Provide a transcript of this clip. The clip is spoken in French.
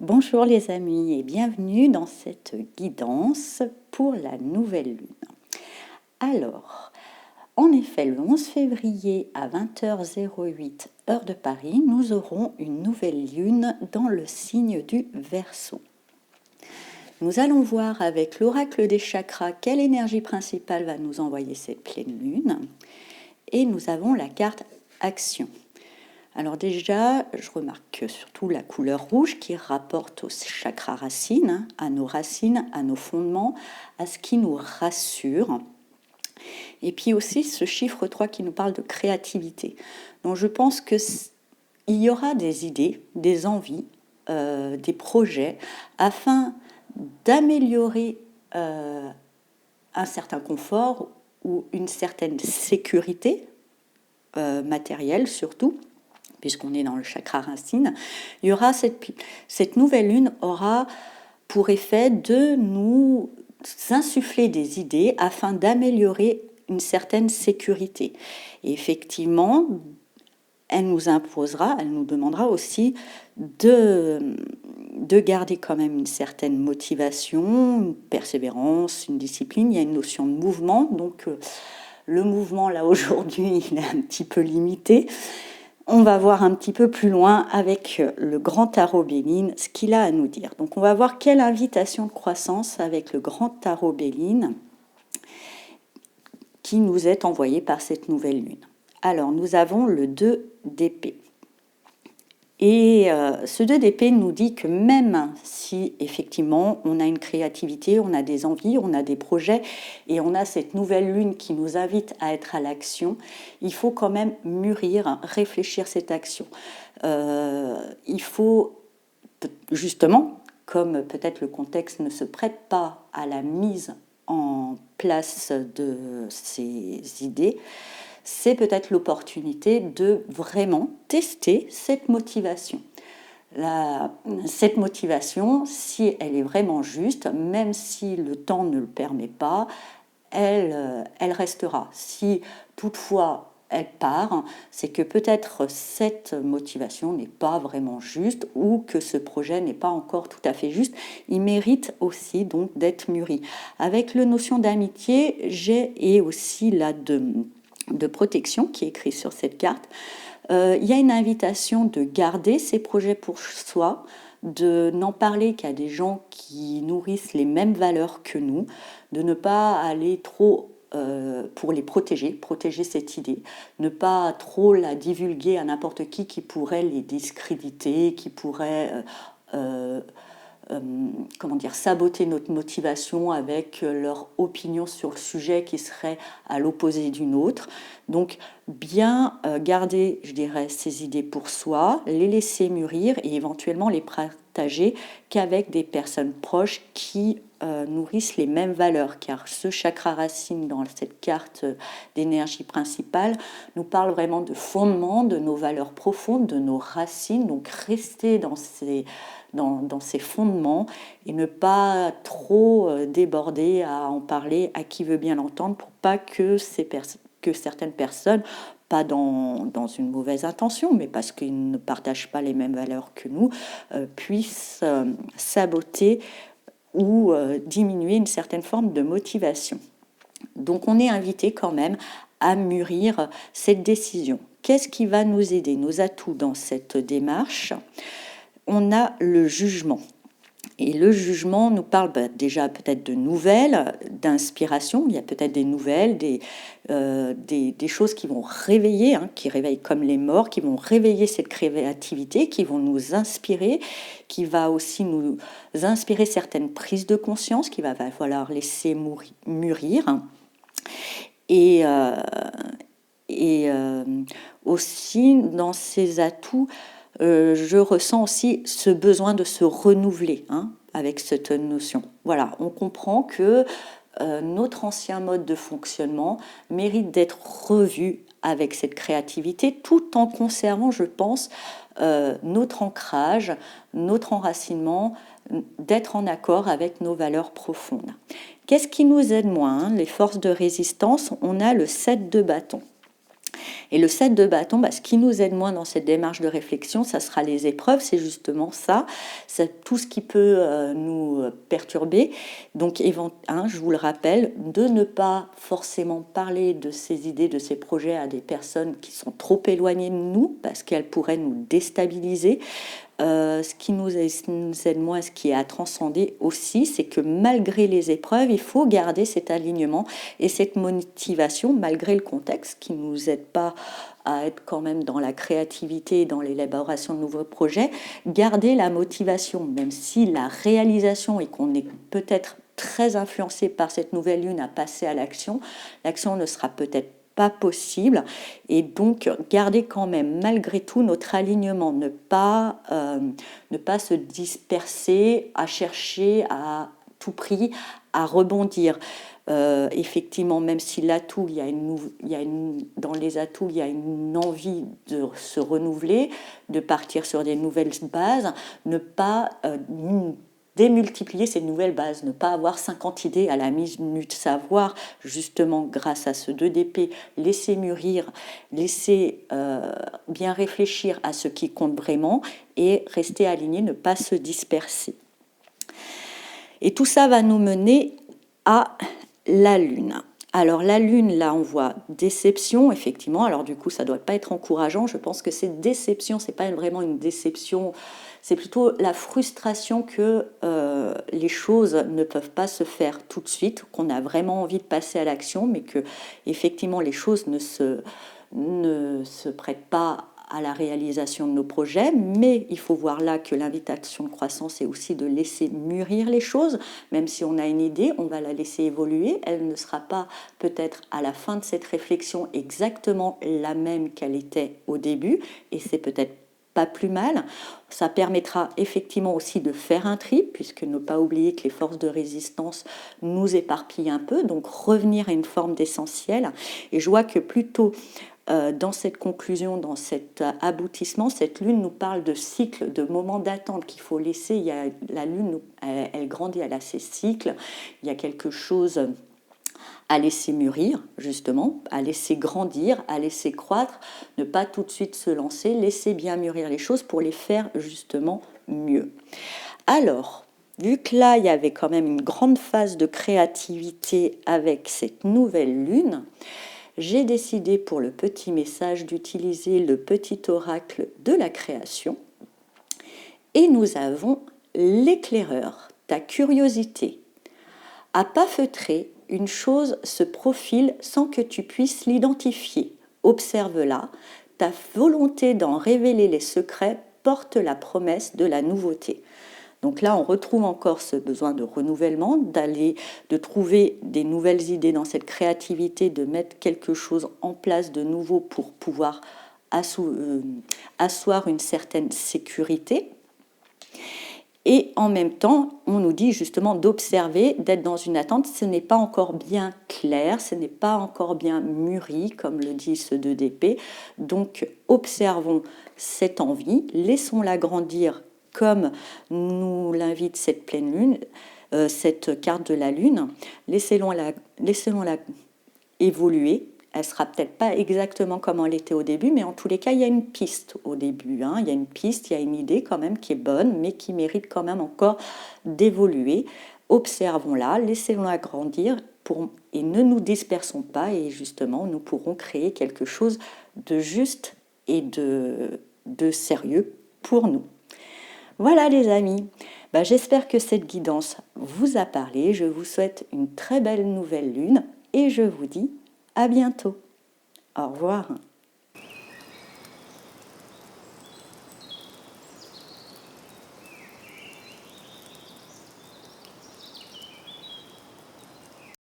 Bonjour les amis et bienvenue dans cette guidance pour la nouvelle lune. Alors, en effet, le 11 février à 20h08 heure de Paris, nous aurons une nouvelle lune dans le signe du Verseau. Nous allons voir avec l'oracle des chakras quelle énergie principale va nous envoyer cette pleine lune. Et nous avons la carte Action. Alors déjà, je remarque surtout la couleur rouge qui rapporte aux chakras racines, à nos fondements, à ce qui nous rassure. Et puis aussi ce chiffre 3 qui nous parle de créativité. Donc je pense qu'il y aura des idées, des envies, des projets afin d'améliorer un certain confort ou une certaine sécurité matérielle surtout, puisqu'on est dans le chakra racine. Il y aura cette nouvelle lune aura pour effet de nous insuffler des idées afin d'améliorer une certaine sécurité. Et effectivement, elle nous demandera aussi de garder quand même une certaine motivation, une persévérance, une discipline. Il y a une notion de mouvement, donc le mouvement là aujourd'hui il est un petit peu limité. On va voir un petit peu plus loin avec le grand tarot Béline ce qu'il a à nous dire. Donc on va voir quelle invitation de croissance avec le grand tarot Béline qui nous est envoyé par cette nouvelle lune. Alors nous avons le 2 d'épée. Et ce 2 d'épée nous dit que même si effectivement on a une créativité, on a des envies, on a des projets et on a cette nouvelle lune qui nous invite à être à l'action, il faut quand même mûrir, réfléchir cette action. Il faut justement, comme peut-être le contexte ne se prête pas à la mise en place de ces idées, c'est peut-être l'opportunité de vraiment tester cette motivation. Cette motivation, si elle est vraiment juste, même si le temps ne le permet pas, elle restera. Si toutefois elle part, c'est que peut-être cette motivation n'est pas vraiment juste ou que ce projet n'est pas encore tout à fait juste. Il mérite aussi donc d'être mûri. Avec la notion d'amitié, et aussi là de protection qui est écrit sur cette carte, il y a une invitation de garder ces projets pour soi, de n'en parler qu'à des gens qui nourrissent les mêmes valeurs que nous, de ne pas aller trop pour les protéger cette idée, ne pas trop la divulguer à n'importe qui pourrait les discréditer, qui pourrait saboter notre motivation avec leur opinion sur le sujet qui serait à l'opposé d'une autre. Donc bien garder, je dirais, ces idées pour soi, les laisser mûrir et éventuellement les partager qu'avec des personnes proches qui nourrissent les mêmes valeurs, car ce chakra racine dans cette carte d'énergie principale nous parle vraiment de fondement, de nos valeurs profondes, de nos racines, donc rester dans ces fondements et ne pas trop déborder à en parler à qui veut bien l'entendre pour pas que certaines personnes, pas dans une mauvaise intention, mais parce qu'ils ne partagent pas les mêmes valeurs que nous, puissent saboter ou diminuer une certaine forme de motivation. Donc on est invité quand même à mûrir cette décision. Qu'est-ce qui va nous aider, nos atouts dans cette démarche ? On a le jugement. Et le jugement nous parle déjà peut-être de nouvelles, d'inspiration. Il y a peut-être des nouvelles, des choses qui vont réveiller, qui réveillent comme les morts, qui vont réveiller cette créativité, qui vont nous inspirer, qui va aussi nous inspirer certaines prises de conscience, qu'il va falloir laisser mûrir. Et aussi, dans ces atouts, je ressens aussi ce besoin de se renouveler avec cette notion. Voilà, on comprend que notre ancien mode de fonctionnement mérite d'être revu avec cette créativité, tout en conservant, je pense, notre ancrage, notre enracinement, d'être en accord avec nos valeurs profondes. Qu'est-ce qui nous aide moins ? Les forces de résistance, on a le 7 de bâton. Et le 7 de bâton, ce qui nous aide moins dans cette démarche de réflexion, ça sera les épreuves, c'est justement ça, c'est tout ce qui peut nous perturber. Donc, je vous le rappelle, de ne pas forcément parler de ces idées, de ces projets à des personnes qui sont trop éloignées de nous, parce qu'elles pourraient nous déstabiliser. Ce qui nous aide moins, ce qui est à transcender aussi, c'est que malgré les épreuves, il faut garder cet alignement et cette motivation, malgré le contexte qui ne nous aide pas à être quand même dans la créativité et dans l'élaboration de nouveaux projets, garder la motivation, même si la réalisation et qu'on est peut-être très influencé par cette nouvelle lune à passer à l'action, l'action ne sera peut-être pas possible, et donc garder quand même malgré tout notre alignement, ne pas se disperser, à chercher à tout prix à rebondir. Effectivement, même si l'atout, dans les atouts, il y a une envie de se renouveler, de partir sur des nouvelles bases, ne pas démultiplier ces nouvelles bases, ne pas avoir 50 idées à la minute, savoir justement grâce à ce 2 d'épée, laisser mûrir, laisser bien réfléchir à ce qui compte vraiment et rester aligné, ne pas se disperser. Et tout ça va nous mener à la lune. Alors la lune, là on voit déception, effectivement, alors du coup ça ne doit pas être encourageant, je pense que cette déception, c'est pas vraiment une déception, c'est plutôt la frustration que les choses ne peuvent pas se faire tout de suite, qu'on a vraiment envie de passer à l'action, mais que effectivement les choses ne se prêtent pas à la réalisation de nos projets, mais il faut voir là que l'invitation de croissance est aussi de laisser mûrir les choses, même si on a une idée, on va la laisser évoluer, elle ne sera pas peut-être à la fin de cette réflexion exactement la même qu'elle était au début, et c'est peut-être pas plus mal. Ça permettra effectivement aussi de faire un tri, puisque ne pas oublier que les forces de résistance nous éparpillent un peu, donc revenir à une forme d'essentiel. Et je vois que plutôt dans cette conclusion, dans cet aboutissement, cette lune nous parle de cycles, de moments d'attente qu'il faut laisser. La lune, elle grandit, elle a ses cycles. Il y a quelque chose à laisser mûrir, justement, à laisser grandir, à laisser croître, ne pas tout de suite se lancer, laisser bien mûrir les choses pour les faire justement mieux. Alors, vu que là, il y avait quand même une grande phase de créativité avec cette nouvelle lune, j'ai décidé pour le petit message d'utiliser le petit oracle de la création. Et nous avons l'éclaireur, ta curiosité. À pas feutrer, une chose se profile sans que tu puisses l'identifier. Observe-la, ta volonté d'en révéler les secrets porte la promesse de la nouveauté. Donc là, on retrouve encore ce besoin de renouvellement, de trouver des nouvelles idées dans cette créativité, de mettre quelque chose en place de nouveau pour pouvoir asseoir une certaine sécurité. Et en même temps, on nous dit justement d'observer, d'être dans une attente. Ce n'est pas encore bien clair, ce n'est pas encore bien mûri, comme le dit ce 2 d'épée. Donc, observons cette envie, laissons-la grandir comme nous l'invite cette pleine lune, cette carte de la lune. Laissons-la évoluer. Elle sera peut-être pas exactement comme elle était au début, mais en tous les cas, il y a une piste au début. Il y a une piste, il y a une idée quand même qui est bonne, mais qui mérite quand même encore d'évoluer. Observons-la, laissons-la grandir et ne nous dispersons pas. Et justement, nous pourrons créer quelque chose de juste et de sérieux pour nous. Voilà les amis, j'espère que cette guidance vous a parlé. Je vous souhaite une très belle nouvelle lune et je vous dis à bientôt. Au revoir.